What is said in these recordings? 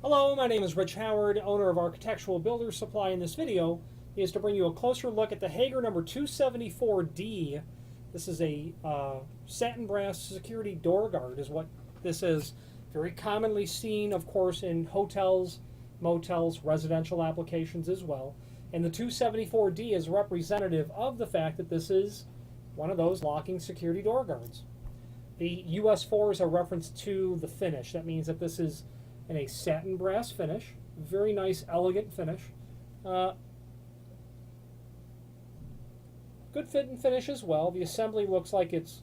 Hello, my name is Rich Howard, owner of Architectural Builders Supply. In this video is to bring you a closer look at the Hager number 274D. This is a satin brass security door guard is what this is. Very commonly seen, of course, in hotels, motels, residential applications as well. And the 274D is representative of the fact that this is one of those locking security door guards. The US4 is a reference to the finish. That means that this is in a satin brass finish. Very nice, elegant finish. Good fit and finish as well. The assembly looks like it's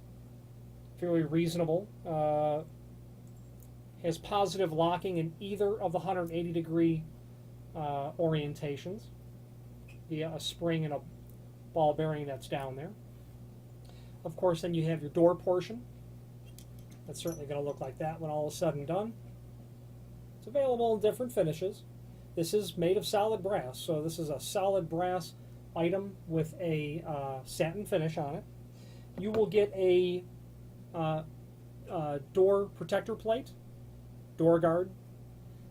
fairly reasonable. Has positive locking in either of the 180-degree orientations via a spring and a ball bearing that's down there. Of course, then you have your door portion. That's certainly going to look like that when all is said and done. It's available in different finishes. This is made of solid brass, so this is a solid brass item with a satin finish on it. You will get a door protector plate, door guard.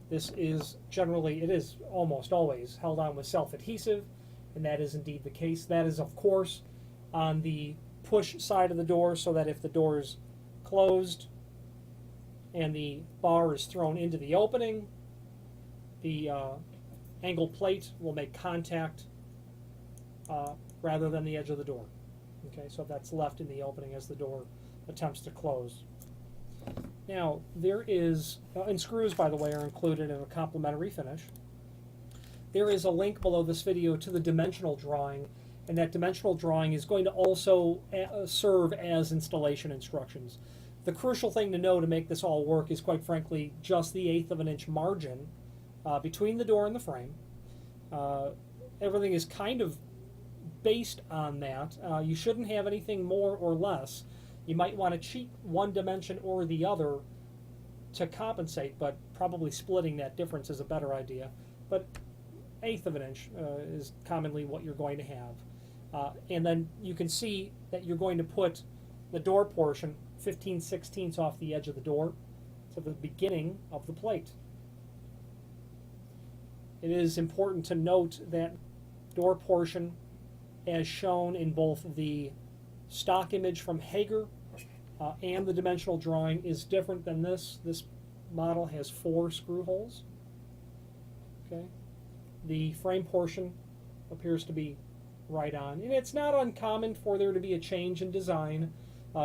This is generally, it is almost always held on with self-adhesive, and that is indeed the case. That is, of course, on the push side of the door, so that if the door is closed and the bar is thrown into the opening, the angle plate will make contact rather than the edge of the door. Okay, so that's left in the opening as the door attempts to close. Now, there is, and screws, by the way, are included in a complementary finish. There is a link below this video to the dimensional drawing, and that dimensional drawing is going to also serve as installation instructions. The crucial thing to know to make this all work is, quite frankly, just the 1/8 of an inch margin between the door and the frame. Everything is kind of based on that. You shouldn't have anything more or less. You might want to cheat one dimension or the other to compensate, but probably splitting that difference is a better idea. But 1/8 of an inch is commonly what you're going to have. And then you can see that you're going to put the door portion 15/16 off the edge of the door to the beginning of the plate. It is important to note that door portion, as shown in both the stock image from Hager and the dimensional drawing, is different than this. This model has 4 screw holes. Okay, the frame portion appears to be right on, and it's not uncommon for there to be a change in design.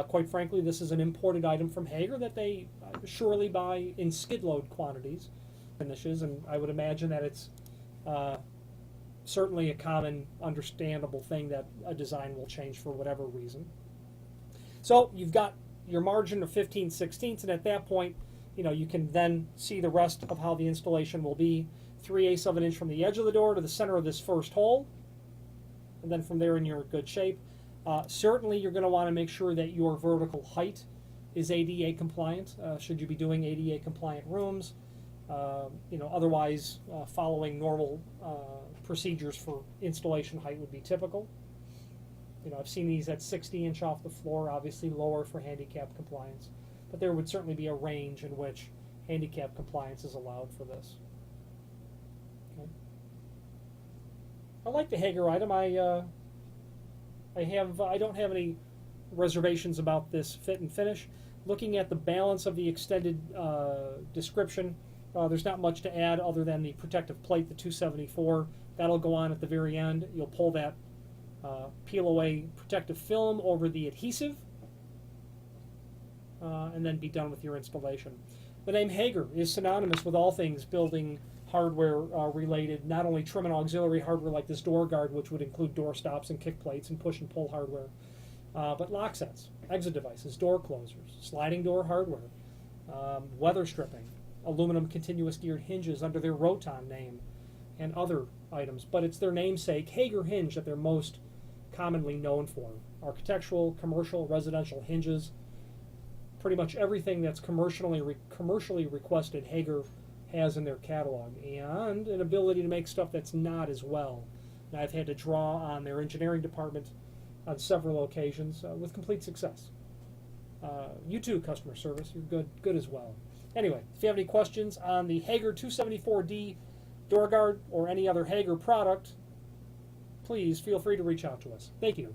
Quite frankly, this is an imported item from Hager that they surely buy in skid load quantities, finishes, and I would imagine that it's certainly a common, understandable thing that a design will change for whatever reason. So you've got your margin of 15/16, and at that point, you can then see the rest of how the installation will be. 3/8 of an inch from the edge of the door to the center of this first hole, and then from there you're in good shape. Certainly you're going to want to make sure that your vertical height is ADA compliant, should you be doing ADA compliant rooms. Otherwise following normal procedures for installation height would be typical. I've seen these at 60 inch off the floor, obviously lower for handicap compliance, but there would certainly be a range in which handicap compliance is allowed for this. Okay. I like the Hager item. I don't have any reservations about this fit and finish. Looking at the balance of the extended description, there's not much to add other than the protective plate, the 274. That'll go on at the very end. You'll pull that peel away protective film over the adhesive and then be done with your installation. The name Hager is synonymous with all things building hardware related, not only trim and auxiliary hardware like this door guard, which would include door stops and kick plates and push and pull hardware, but lock sets, exit devices, door closers, sliding door hardware, weather stripping, aluminum continuous geared hinges under their Roton name, and other items. But it's their namesake, Hager hinge, that they're most commonly known for. Architectural, commercial, residential hinges, pretty much everything that's commercially requested, Hager has in their catalog, and an ability to make stuff that's not as well. And I've had to draw on their engineering department on several occasions with complete success. You too, customer service, you're good as well. Anyway, if you have any questions on the Hager 274D door guard or any other Hager product, please feel free to reach out to us. Thank you.